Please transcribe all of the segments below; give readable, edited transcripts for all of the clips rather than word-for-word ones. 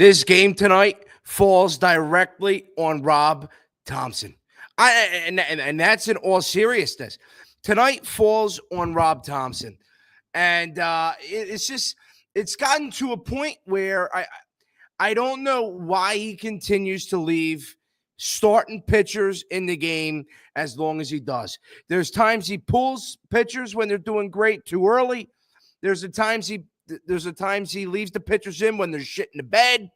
This game tonight falls directly on Rob Thompson. And that's in all seriousness. Tonight falls on Rob Thompson. And it's gotten to a point where I don't know why he continues to leave starting pitchers in the game as long as he does. There's times he pulls pitchers when they're doing great too early. There's times he leaves the pitchers in when they're shit in the bed.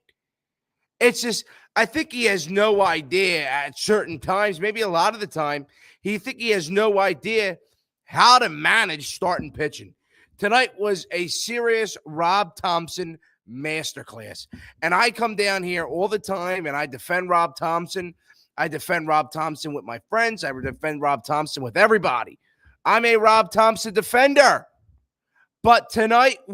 It's just, I think he has no idea at certain times, maybe a lot of the time, he has no idea how to manage starting pitching. Tonight was a serious Rob Thompson masterclass. And I come down here all the time and I defend Rob Thompson. I defend Rob Thompson with my friends. I defend Rob Thompson with everybody. I'm a Rob Thompson defender. But tonight's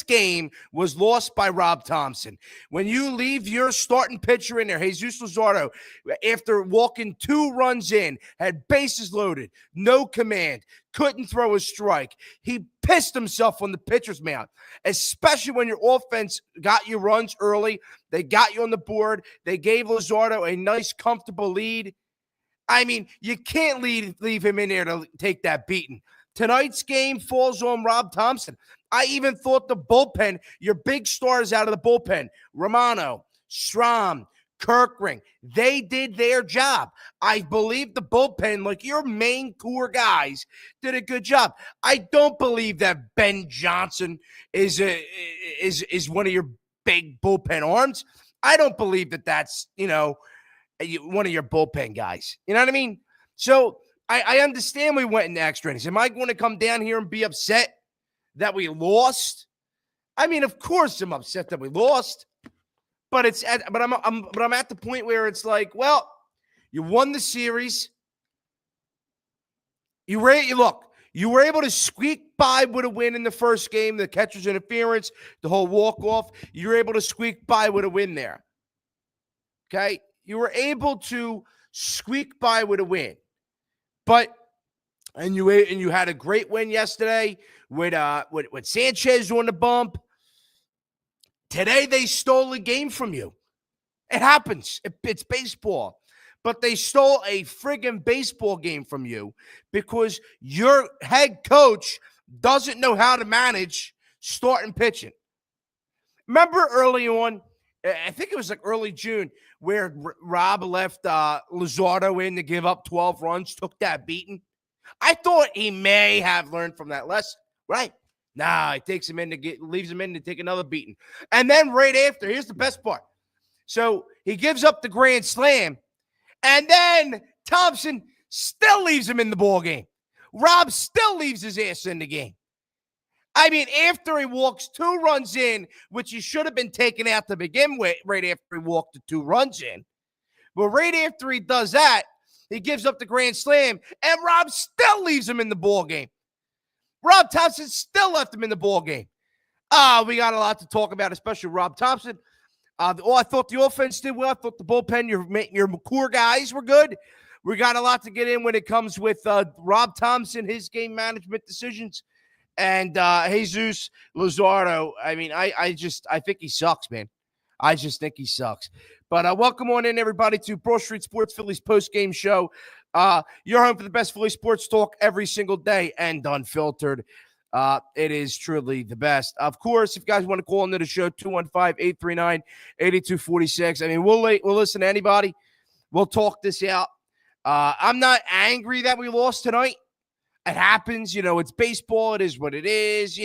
game was lost by Rob Thompson. When you leave your starting pitcher in there, Jesus Luzardo, after walking 2 runs in, had bases loaded, no command, couldn't throw a strike. He pissed himself on the pitcher's mound, especially when your offense got you runs early. They got you on the board. They gave Luzardo a nice, comfortable lead. I mean, you can't leave him in there to take that beating. Tonight's game falls on Rob Thompson. I even thought the bullpen, your big stars out of the bullpen, Romano, Strom, Kirkring, they did their job. I believe the bullpen, like your main core guys, did a good job. I don't believe that Ben Johnson is one of your big bullpen arms. I don't believe that that's, one of your bullpen guys. You know what I mean? So I understand we went into extra innings. Am I going to come down here and be upset that we lost? I mean, of course I'm upset that we lost, but I'm at the point where it's like, well, you won the series. You were able to squeak by with a win in the first game, the catcher's interference, the whole walk-off. You were able to squeak by with a win there. Okay? You were able to squeak by with a win. And you had a great win yesterday with Sanchez on the bump. Today they stole a game from you. It happens. It's baseball. But they stole a friggin' baseball game from you because your head coach doesn't know how to manage starting pitching. Remember early on, I think it was like early June, where Rob left Luzardo in to give up 12 runs, took that beating. I thought he may have learned from that lesson, right? Nah, he takes him in leaves him in to take another beating. And then right after, here's the best part. So he gives up the grand slam, and then Thompson still leaves him in the ball game. Rob still leaves his ass in the game. I mean, after he walks 2 runs in, which he should have been taken out to begin with, right after he walked the 2 runs in. But right after he does that, he gives up the grand slam, and Rob still leaves him in the ball game. Rob Thompson still left him in the ball game. We got a lot to talk about, especially Rob Thompson. I thought the offense did well. I thought the bullpen, your core guys were good. We got a lot to get in when it comes with Rob Thompson, his game management decisions. And Jesus Luzardo, I mean, I think he sucks, man. I just think he sucks. But welcome on in, everybody, to Broad Street Sports Phillies post-game show. You're home for the best Philly sports talk every single day and unfiltered. It is truly the best. Of course, if you guys want to call into the show, 215-839-8246. I mean, we'll listen to anybody. We'll talk this out. I'm not angry that we lost tonight. It happens, it's baseball. It is what it is.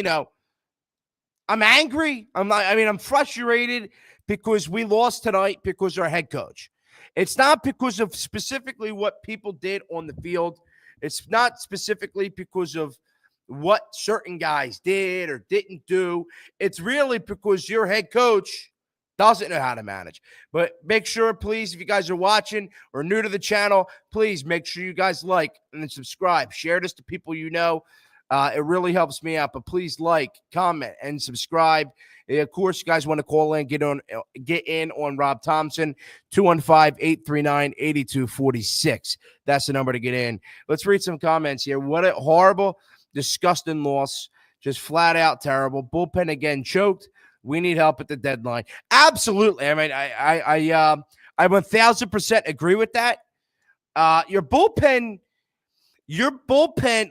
I'm angry. I'm frustrated because we lost tonight because our head coach. It's not because of specifically what people did on the field. It's not specifically because of what certain guys did or didn't do. It's really because your head coach doesn't know how to manage. But make sure, please, if you guys are watching or new to the channel, please make sure you guys like and subscribe. Share this to people you know. It really helps me out. But please like, comment, and subscribe. Of course, you guys want to call in, get in on Rob Thompson, 215-839-8246. That's the number to get in. Let's read some comments here. What a horrible, disgusting loss. Just flat out terrible. Bullpen again choked. We need help at the deadline. Absolutely. I mean, I 1000% agree with that. Your bullpen,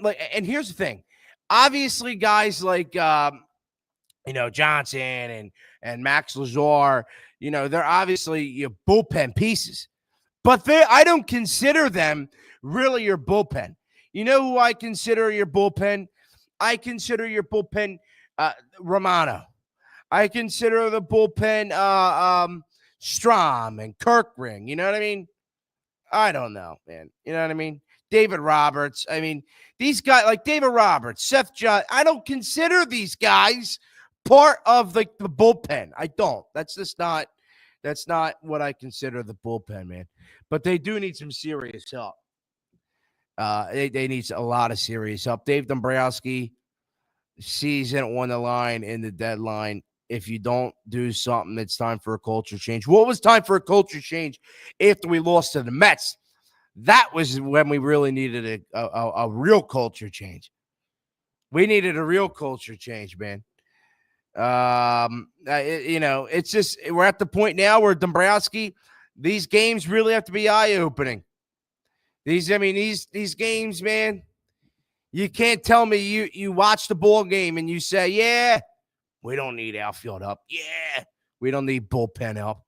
like, and here's the thing. Obviously, guys like Johnson and Max Lazar, they're obviously your bullpen pieces. But I don't consider them really your bullpen. You know who I consider your bullpen? I consider your bullpen Romano. I consider the bullpen Strom and Kirkring. You know what I mean? I don't know, man. You know what I mean? David Roberts. I mean, these guys like David Roberts, Seth John. I don't consider these guys part of the bullpen. I don't. That's not what I consider the bullpen, man. But they do need some serious help. They need a lot of serious help. Dave Dombrowski, season on the line in the deadline. If you don't do something, it's time for a culture change. What was time for a culture change after we lost to the Mets? That was when we really needed a real culture change. We needed a real culture change, man. It's just we're at the point now where Dombrowski, these games really have to be eye-opening. These games, man, you can't tell me you watch the ball game and you say, yeah, we don't need outfield help. Yeah, we don't need bullpen help.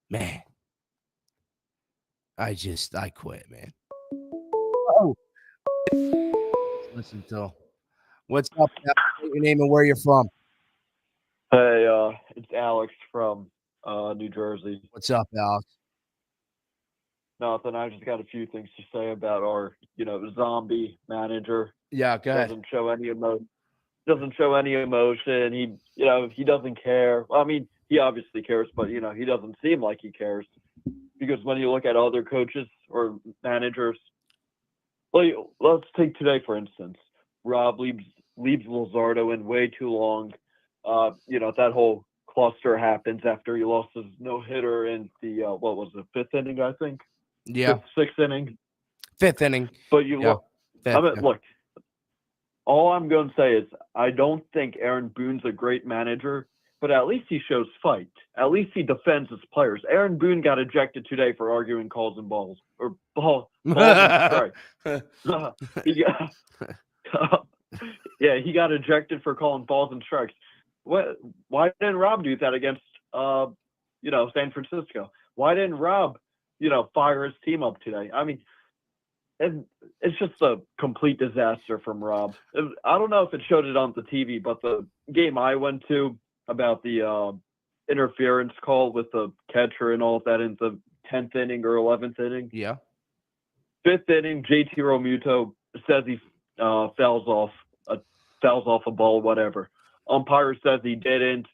Man, I quit, man. Oh, listen to what's up? Your name and where you're from. Hey, it's Alex from New Jersey. What's up, Alex? Nothing. I just got a few things to say about our, zombie manager. Yeah, go ahead. Doesn't show any emotion. He doesn't care. Well, I mean, he obviously cares, but he doesn't seem like he cares. Because when you look at other coaches or managers, well, let's take today for instance. Rob leaves Luzardo in way too long. That whole cluster happens after he lost his no-hitter in the, what was it, fifth inning, I think? Yeah. Sixth inning? Fifth inning. But look, all I'm going to say is I don't think Aaron Boone's a great manager, but at least he shows fight. At least he defends his players. Aaron Boone got ejected today for arguing calls and balls. Or balls and strikes. He got ejected for calling balls and strikes. Why didn't Rob do that against, San Francisco? Why didn't Rob, fire his team up today? I mean, it's just a complete disaster from Rob. I don't know if it showed it on the TV, but the game I went to about the interference call with the catcher and all of that in the 10th inning or 11th inning. Yeah. 5th inning, JT Realmuto says he fouls off a ball, whatever. Umpire says he didn't.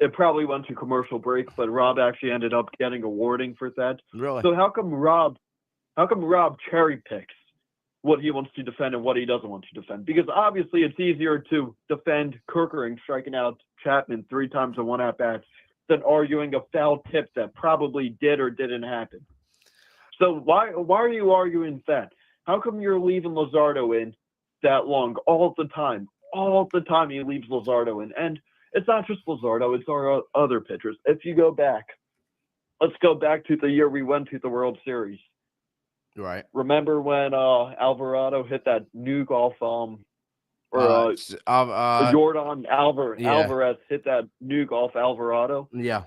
It probably went to commercial break, but Rob actually ended up getting a warning for that. Really? So how come Rob cherry picks what he wants to defend and what he doesn't want to defend? Because obviously it's easier to defend Kirkering striking out Chapman 3 times in 1 at-bat than arguing a foul tip that probably did or didn't happen. So why are you arguing that? How come you're leaving Luzardo in that long all the time? All the time he leaves Luzardo in. And it's not just Luzardo, it's our other pitchers. If you go back, let's go back to the year we went to the World Series. Right. Remember when Alvarado hit that new golf Jordan Alvarez hit that new golf Alvarado? Yeah.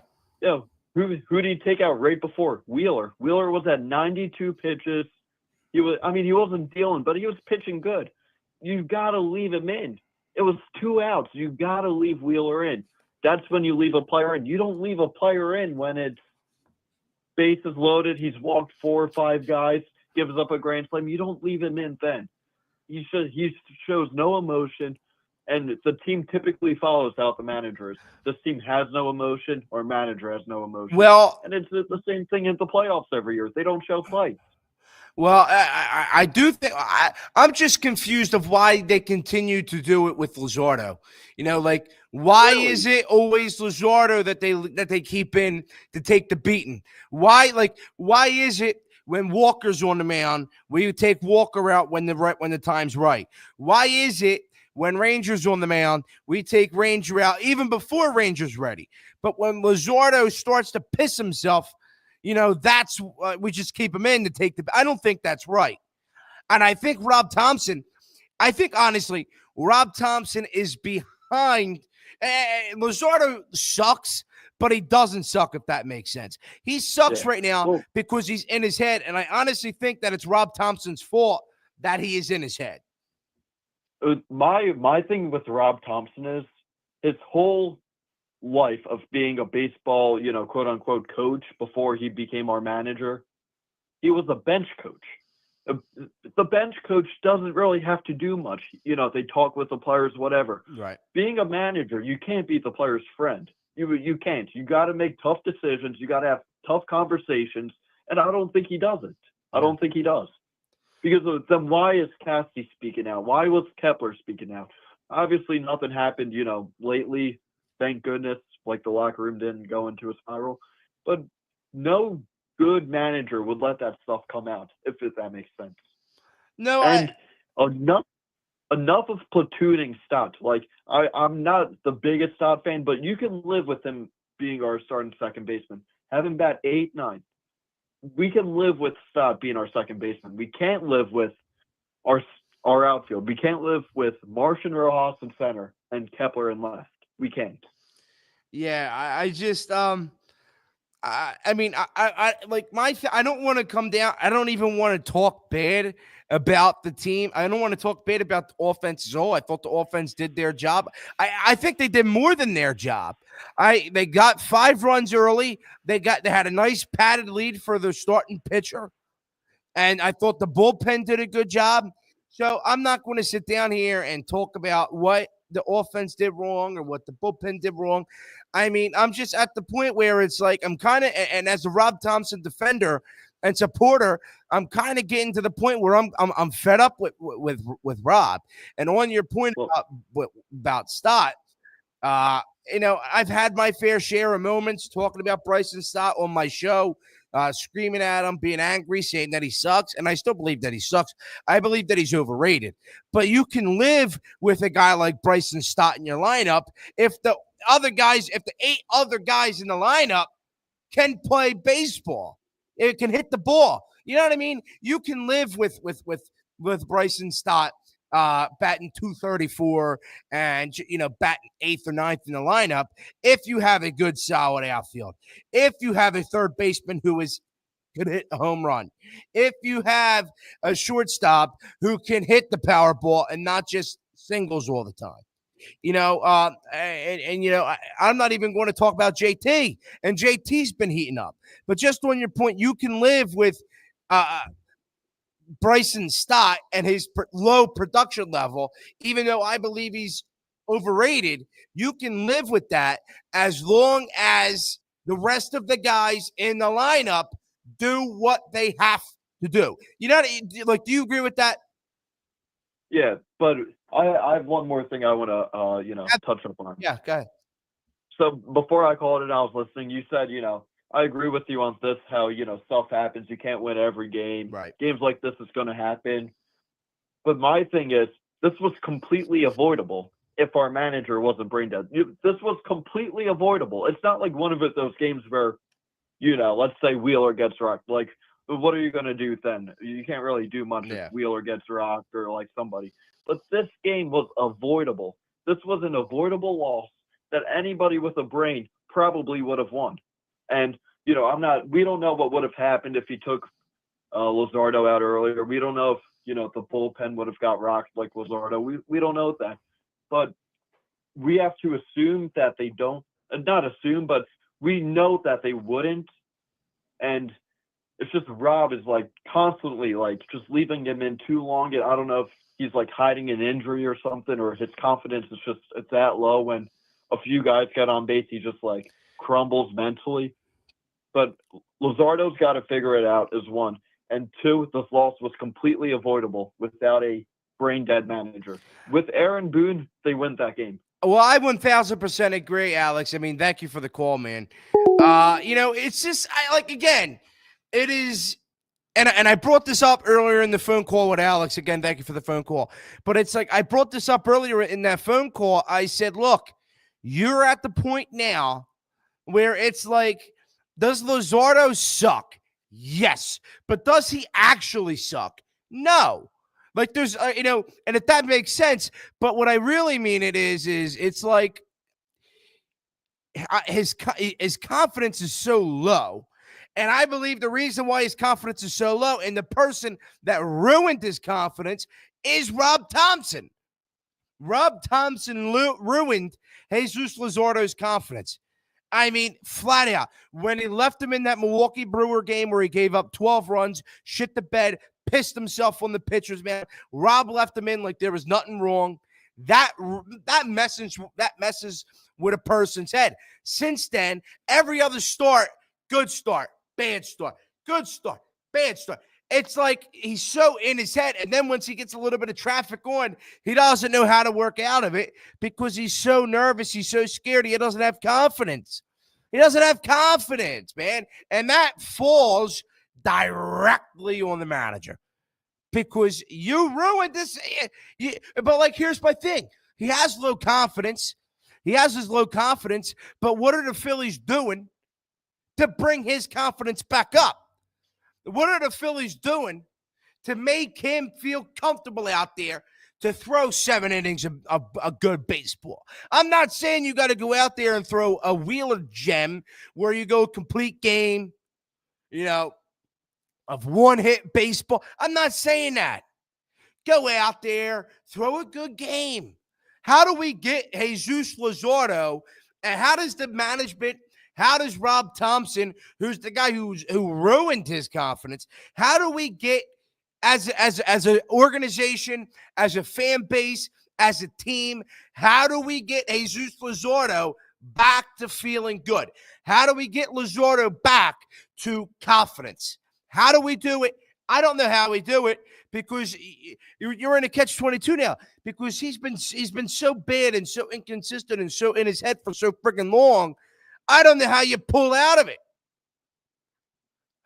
Who did he take out right before? Wheeler. Wheeler was at 92 pitches. He wasn't dealing, but he was pitching good. You got to leave him in. It was 2 outs. You got to leave Wheeler in. That's when you leave a player in. You don't leave a player in when it's bases loaded. He's walked 4 or 5 guys, gives up a grand slam. You don't leave him in then. He shows no emotion, and the team typically follows out the managers. This team has no emotion, or manager has no emotion. Well, and it's the same thing in the playoffs every year. They don't show fight. Well, I do think I'm just confused of why they continue to do it with Luzardo. Why Really? is it always Luzardo that they keep in to take the beating? Why is it when Walker's on the mound, we take Walker out when the time's right? Why is it when Ranger's on the mound, we take Ranger out even before Ranger's ready. But when Luzardo starts to piss himself, that's we just keep him in to take the. I don't think that's right. And I think honestly, Rob Thompson is behind. Luzardo sucks, but he doesn't suck, if that makes sense. He sucks right now because he's in his head. And I honestly think that it's Rob Thompson's fault that he is in his head. My thing with Rob Thompson is his whole life of being a baseball, quote unquote coach before he became our manager. He was a bench coach. The bench coach doesn't really have to do much. They talk with the players, whatever. Right. Being a manager, you can't be the player's friend. You can't. You got to make tough decisions. You got to have tough conversations. And I don't think he does it. I don't think he does. Because then why is Cassie speaking out? Why was Kepler speaking out? Obviously, nothing happened, lately. Thank goodness, like the locker room didn't go into a spiral. But no good manager would let that stuff come out, if that makes sense. No, and enough of platooning Stott. Like, I'm not the biggest Stott fan, but you can live with him being our starting second baseman. Have him bat 8, 9. We can live with Stott being our second baseman. We can't live with our outfield. We can't live with Martian Rojas in center and Kepler in left. We can't. Yeah, I just I don't want to come down. I don't even want to talk bad about the team. I don't want to talk bad about the offense at all. I thought the offense did their job. I think they did more than their job. They got 5 runs early. They had a nice padded lead for the starting pitcher. And I thought the bullpen did a good job. So I'm not going to sit down here and talk about what the offense did wrong or what the bullpen did wrong. I mean, I'm just at the point where it's like I'm kind of, and as a Rob Thompson defender and supporter, I'm kind of getting to the point where I'm fed up with Rob. And on your point about Stott, I've had my fair share of moments talking about Bryson Stott on my show, screaming at him, being angry, saying that he sucks. And I still believe that he sucks. I believe that he's overrated. But you can live with a guy like Bryson Stott in your lineup if the 8 other guys in the lineup can play baseball. It can hit the ball. You know what I mean? You can live with Bryson Stott batting 234 and batting 8th or 9th in the lineup if you have a good solid outfield, if you have a third baseman who could hit a home run, if you have a shortstop who can hit the power ball and not just singles all the time. I'm not even going to talk about JT, and JT's been heating up. But just on your point, you can live with Bryson Stott and his low production level, even though I believe he's overrated. You can live with that as long as the rest of the guys in the lineup do what they have to do. Do you agree with that? Yeah, but I have one more thing I want to, touch upon. Yeah, go ahead. So before I called it, I was listening. You said, I agree with you on this, how, stuff happens. You can't win every game. Right. Games like this is going to happen. But my thing is, this was completely avoidable if our manager wasn't brain dead. This was completely avoidable. It's not like one of those games where, let's say Wheeler gets rocked. Like, what are you going to do then? You can't really do much if Wheeler gets rocked or like somebody. But this game was avoidable. This was an avoidable loss that anybody with a brain probably would have won. And, we don't know what would have happened if he took Luzardo out earlier. We don't know if, the bullpen would have got rocked like Luzardo. We don't know that. But we have to assume that they don't, not assume, but we know that they wouldn't. And it's just Rob is like constantly like just leaving him in too long. I don't know if he's like hiding an injury or something, or his confidence is it's that low when a few guys get on base, he just like crumbles mentally. But Luzardo's got to figure it out, is one. And two, this loss was completely avoidable without a brain dead manager. With Aaron Boone, they win that game. Well, I 1000% agree, Alex. I mean, thank you for the call, man. It's just, again, it is And I brought this up earlier in the phone call with Alex. Again, thank you for the phone call. But it's like I brought this up earlier in that phone call. I said, look, you're at the point now where it's like, does Luzardo suck? Yes. But does he actually suck? No. Like there's, and if that makes sense, but what I really mean is it's like his confidence is so low. And I believe the reason why his confidence is so low and the person that ruined his confidence is Rob Thompson. Rob Thompson ruined Jesus Luzardo's confidence. I mean, flat out. When he left him in that Milwaukee Brewer game where he gave up 12 runs, shit the bed, pissed himself on the pitchers, man. Rob left him in like there was nothing wrong. That messes with a person's head. Since then, every other start, good start, bad start, good start, bad start. It's like he's so in his head. And then once he gets a little bit of traffic on, he doesn't know how to work out of it because he's so nervous. He's so scared. He doesn't have confidence. He doesn't have confidence, man. And that falls directly on the manager because you ruined this. But like, here's my thing. He has low confidence. He has his low confidence. But what are the Phillies doing to bring his confidence back up? What are the Phillies doing to make him feel comfortable out there to throw 7 innings of good baseball? I'm not saying you got to go out there and throw a Wheeler gem where you go complete game, of one-hit baseball. I'm not saying that. Go out there, throw a good game. How do we get Jesus Luzardo, and how does the management – how does Rob Thompson, who's the guy who ruined his confidence, how do we get as an organization, as a fan base, as a team, how do we get Jesus Luzardo back to feeling good? How do we get Luzardo back to confidence? How do we do it? I don't know how we do it because you're in a catch-22 now because he's been so bad and so inconsistent and so in his head for so freaking long. I don't know how you pull out of it.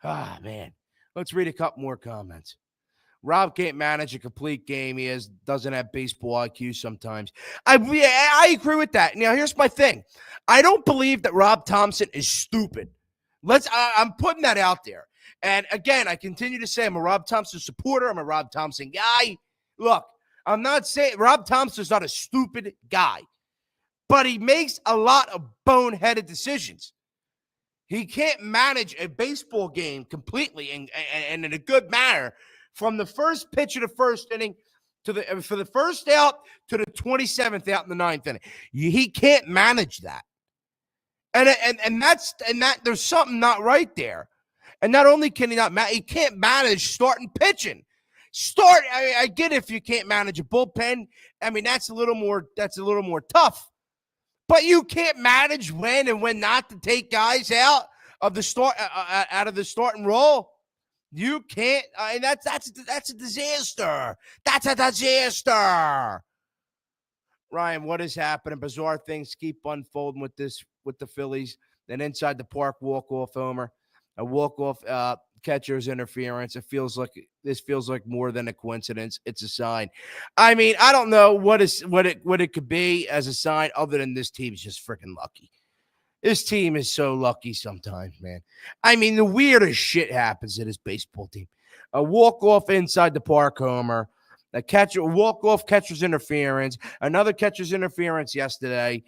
Ah, man. Let's read a couple more comments. Rob can't manage a complete game. He doesn't have baseball IQ sometimes. I agree with that. Now, here's my thing. I don't believe that Rob Thompson is stupid. I'm putting that out there. And again, I continue to say I'm a Rob Thompson supporter. I'm a Rob Thompson guy. Look, I'm not saying Rob Thompson's not a stupid guy. But he makes a lot of boneheaded decisions. He can't manage a baseball game completely and in a good manner from the first pitch of the first inning for the first out to the 27th out in the 9th inning. He can't manage that. And that there's something not right there. And not only can he can't manage starting pitching. I get if you can't manage a bullpen. I mean, that's a little more tough. But you can't manage when and when not to take guys out of the starting role. You can't. That's a disaster. That's a disaster. Ryan, what is happening? Bizarre things keep unfolding with the Phillies. An inside the park walk-off homer, a walk-off catcher's interference. This feels like more than a coincidence. It's a sign. I mean, I don't know what it could be as a sign other than this team's just freaking lucky. This team is so lucky sometimes, man. I mean, the weirdest shit happens to this baseball team. A walk-off inside the park homer, a walk-off catcher's interference, another catcher's interference yesterday.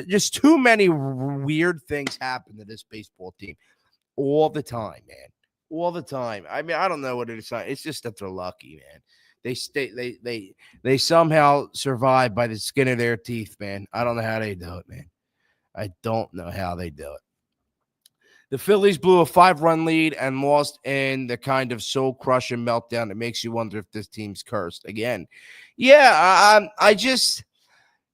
Just too many weird things happen to this baseball team all the time, man. All the time. I mean, I don't know what it is. It's just that they're lucky, man. They somehow survive by the skin of their teeth, man. I don't know how they do it, man. I don't know how they do it. The Phillies blew a 5-run lead and lost in the kind of soul-crushing meltdown that makes you wonder if this team's cursed again. Yeah,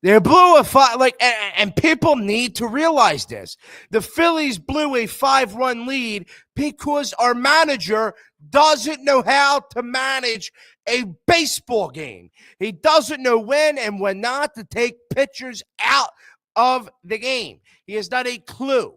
they blew a 5, and people need to realize this. The Phillies blew a 5-run lead because our manager doesn't know how to manage a baseball game. He doesn't know when and when not to take pitchers out of the game. He has not a clue.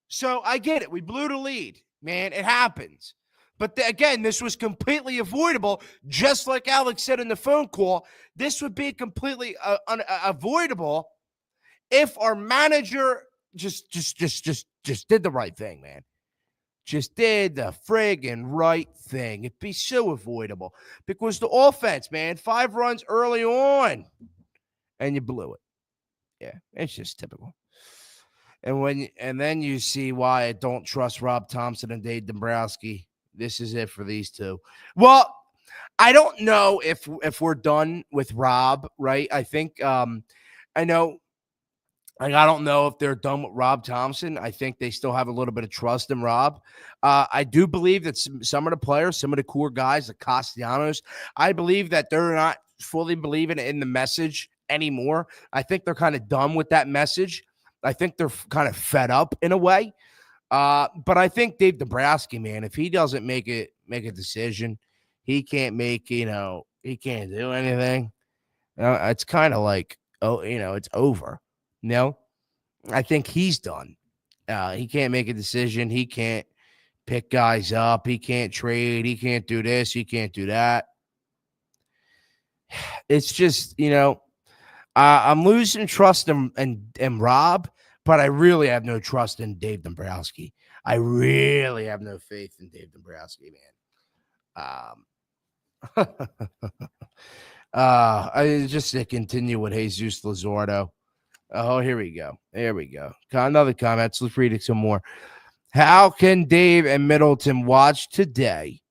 So I get it. We blew the lead. man. It happens. But again, this was completely avoidable. Just like Alex said in the phone call, this would be completely avoidable if our manager just did the right thing, man. Just did the friggin' right thing. It'd be so avoidable because the offense, man, 5 runs early on, and you blew it. Yeah, it's just typical. And then you see why I don't trust Rob Thompson and Dave Dombrowski. This is it for these two. Well, I don't know if we're done with Rob, right? I think I know. Like, I don't know if they're done with Rob Thompson. I think they still have a little bit of trust in Rob. I do believe that some of the players, some of the core guys, the Castellanos, I believe that they're not fully believing in the message anymore. I think they're kind of done with that message. I think they're kind of fed up in a way. But I think Dave Dombrowski, man, if he doesn't make a decision, he can't he can't do anything. It's kind of like, it's over. No, I think he's done. He can't make a decision. He can't pick guys up. He can't trade. He can't do this. He can't do that. It's just, I'm losing trust in Rob, but I really have no trust in Dave Dombrowski. I really have no faith in Dave Dombrowski, man. I just to continue with Jesus Luzardo. Oh, here we go. There we go. Another comment. Let's read it some more. How can Dave and Middleton watch today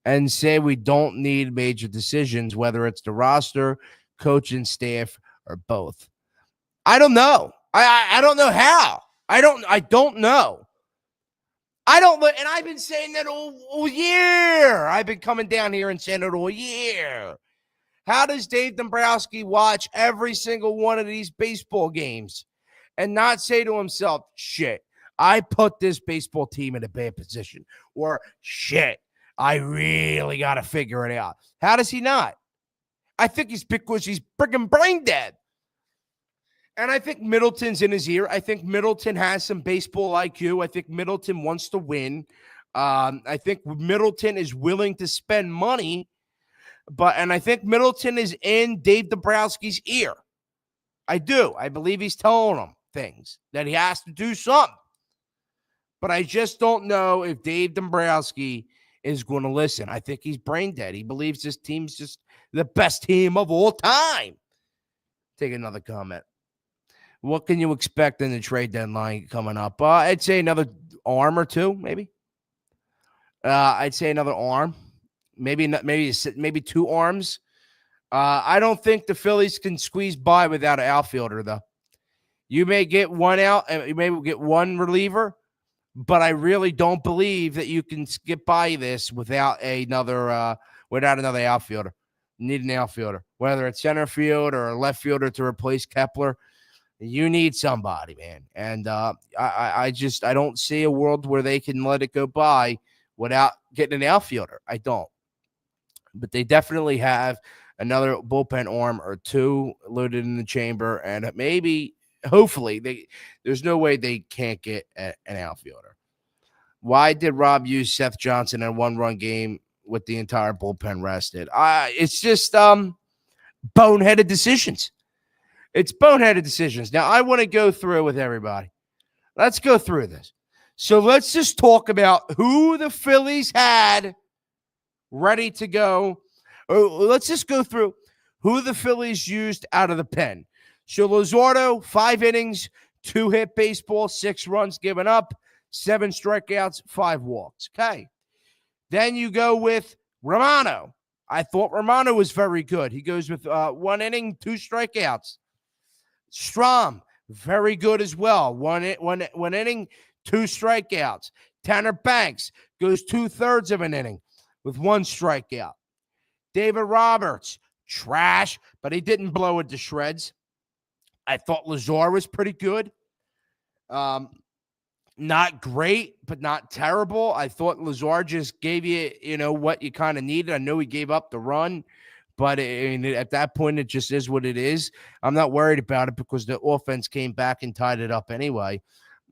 and say we don't need major decisions, whether it's the roster, coaching staff, or both? I don't know. I don't know how. I don't know. And I've been saying that all year. I've been coming down here and saying it all year. How does Dave Dombrowski watch every single one of these baseball games and not say to himself, shit, I put this baseball team in a bad position, or shit, I really got to figure it out? How does he not? I think it's because he's freaking brain dead. And I think Middleton's in his ear. I think Middleton has some baseball IQ. I think Middleton wants to win. I think Middleton is willing to spend money. And I think Middleton is in Dave Dombrowski's ear. I do. I believe he's telling him things, that he has to do something. But I just don't know if Dave Dombrowski is going to listen. I think he's brain dead. He believes this team's just the best team of all time. Take another comment. What can you expect in the trade deadline coming up? I'd say another arm or two, maybe. I'd say another arm. Maybe 2 arms. I don't think the Phillies can squeeze by without an outfielder, though. You may get one out, and you may get one reliever, but I really don't believe that you can skip by this without another outfielder. You need an outfielder, whether it's center field or a left fielder to replace Kepler. You need somebody, man. And I don't see a world where they can let it go by without getting an outfielder. I don't. But they definitely have another bullpen arm or 2 loaded in the chamber, and hopefully, there's no way they can't get an outfielder. Why did Rob use Seth Johnson in a 1-run game with the entire bullpen rested? It's just boneheaded decisions. It's boneheaded decisions. Now, I want to go through with everybody. Let's go through this. So let's just talk about who the Phillies had ready to go. Let's just go through who the Phillies used out of the pen. So Luzardo, 5 innings, 2-hit baseball, 6 runs given up, 7 strikeouts, 5 walks. Okay. Then you go with Romano. I thought Romano was very good. He goes with 1 inning, 2 strikeouts. Strom, very good as well. One inning, 2 strikeouts. Tanner Banks goes 2/3 of an inning with 1 strikeout. David Roberts, trash, but he didn't blow it to shreds. I thought Lazar was pretty good. Not great, but not terrible. I thought Lazar just gave you, what you kind of needed. I know he gave up the run, but at that point, it just is what it is. I'm not worried about it because the offense came back and tied it up anyway.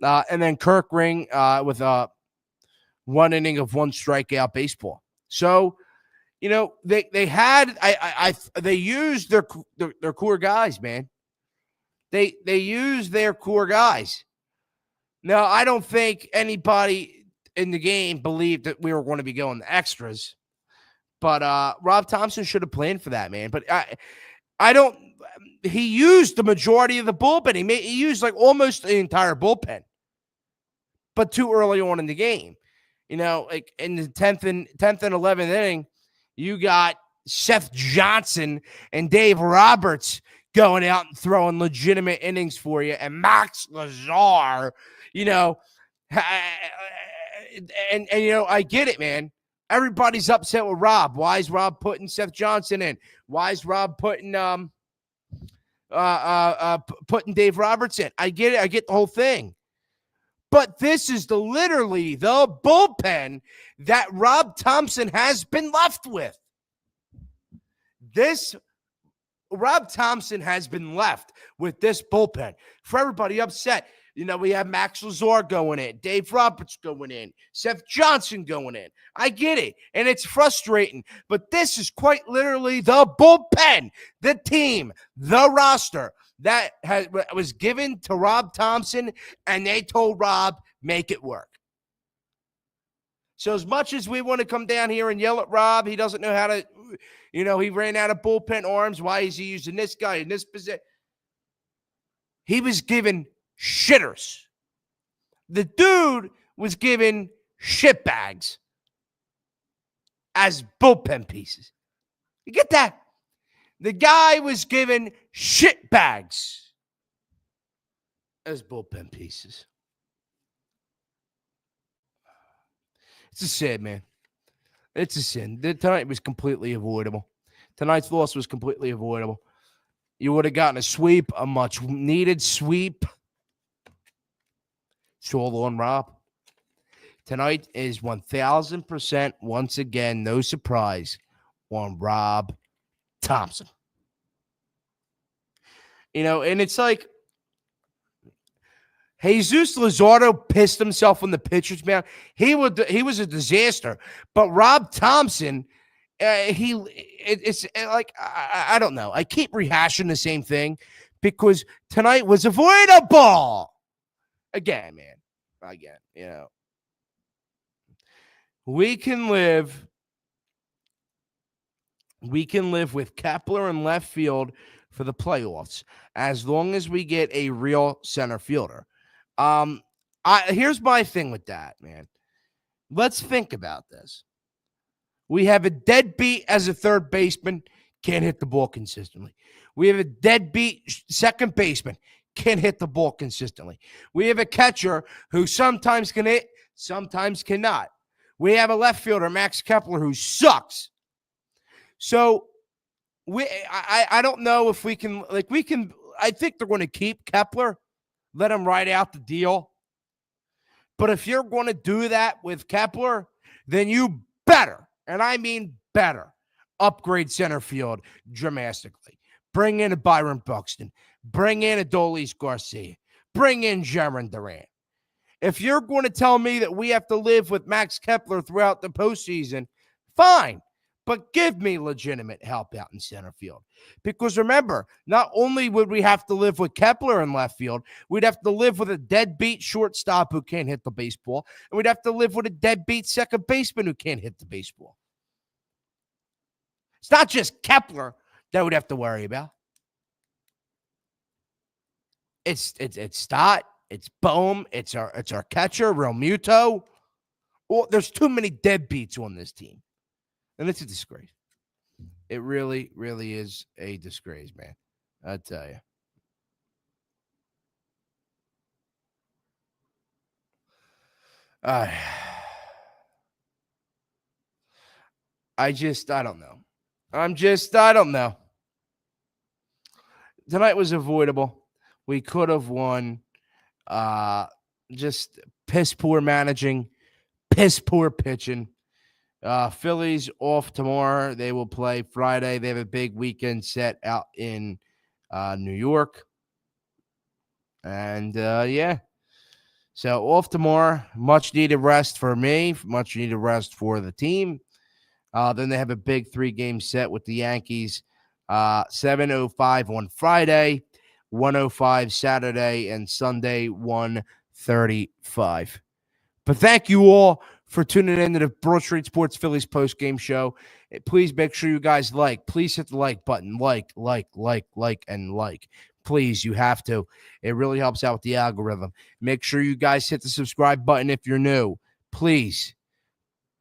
And then Kirk Ring with 1 inning of 1 strikeout baseball. So, they used their core guys, man. They used their core guys. Now, I don't think anybody in the game believed that we were going to be going the extras, but Rob Thompson should have planned for that, man. But I don't. He used the majority of the bullpen. He used like almost the entire bullpen, but too early on in the game. Like in the 10th and 11th inning, you got Seth Johnson and Dave Roberts going out and throwing legitimate innings for you, and Max Lazar, and I get it, man. Everybody's upset with Rob. Why is Rob putting Seth Johnson in? Why is Rob putting putting Dave Roberts in? I get it. I get the whole thing. But this is literally the bullpen that Rob Thompson has been left with. Rob Thompson has been left with this bullpen. For everybody upset, we have Max Lazar going in, Dave Roberts going in, Seth Johnson going in. I get it, and it's frustrating, but this is quite literally the bullpen, the team, the roster that was given to Rob Thompson, and they told Rob, make it work. So as much as we want to come down here and yell at Rob, he doesn't know how to, he ran out of bullpen arms. Why is he using this guy in this position? He was given shitters. The dude was given shit bags as bullpen pieces. You get that? The guy was given shit bags as bullpen pieces. It's a sin, man. It's a sin. Tonight was completely avoidable. Tonight's loss was completely avoidable. You would have gotten a sweep, a much-needed sweep. It's all on Rob. Tonight is 1,000%, once again, no surprise, on Rob Thompson. And it's like Jesus Luzardo pissed himself on the pitcher's mound. He was a disaster. But Rob Thompson, it's like, I don't know. I keep rehashing the same thing because tonight was avoidable. Again, man. Again, we can live with Kepler in left field for the playoffs as long as we get a real center fielder. Here's my thing with that, man. Let's think about this. We have a deadbeat as a third baseman, can't hit the ball consistently. We have a deadbeat second baseman, can't hit the ball consistently. We have a catcher who sometimes can hit, sometimes cannot. We have a left fielder, Max Kepler, who sucks. So I don't know if we can, I think they're going to keep Kepler, let him ride out the deal. But if you're going to do that with Kepler, then you better, and I mean better, upgrade center field dramatically. Bring in a Byron Buxton. Bring in a Adolis Garcia. Bring in Jaron Durant. If you're going to tell me that we have to live with Max Kepler throughout the postseason, fine. But give me legitimate help out in center field. Because remember, not only would we have to live with Kepler in left field, we'd have to live with a deadbeat shortstop who can't hit the baseball, and we'd have to live with a deadbeat second baseman who can't hit the baseball. It's not just Kepler that we'd have to worry about. It's Stott, it's Bohm, it's our catcher, Real Muto. Well, there's too many deadbeats on this team. And it's a disgrace. It really, really is a disgrace, man. I tell you. I don't know. I don't know. Tonight was avoidable. We could have won. Just piss poor managing, piss poor pitching. Phillies off tomorrow. They will play Friday. They have a big weekend set out in New York. And, yeah. So off tomorrow, much needed rest for me, much needed rest for the team. Then they have a big 3-game set with the Yankees, 7:05 on Friday, 1:05 Saturday, and Sunday 1:35. But thank you all for tuning in to the Broad Street Sports Phillies post-game show. Please make sure you guys like. Please hit the like button. Like, and like. Please, you have to. It really helps out with the algorithm. Make sure you guys hit the subscribe button if you're new. Please,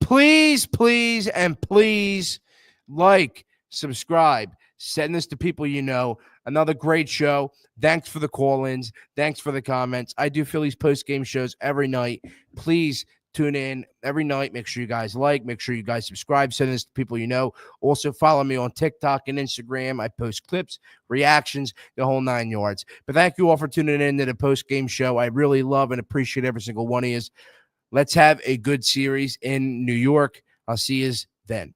and please like, subscribe, send this to people you know. Another great show. Thanks for the call-ins. Thanks for the comments. I do Phillies post-game shows every night. Please tune in every night. Make sure you guys like. Make sure you guys subscribe. Send this to people you know. Also, follow me on TikTok and Instagram. I post clips, reactions, the whole 9 yards. But thank you all for tuning in to the post-game show. I really love and appreciate every single one of you. Let's have a good series in New York. I'll see you then.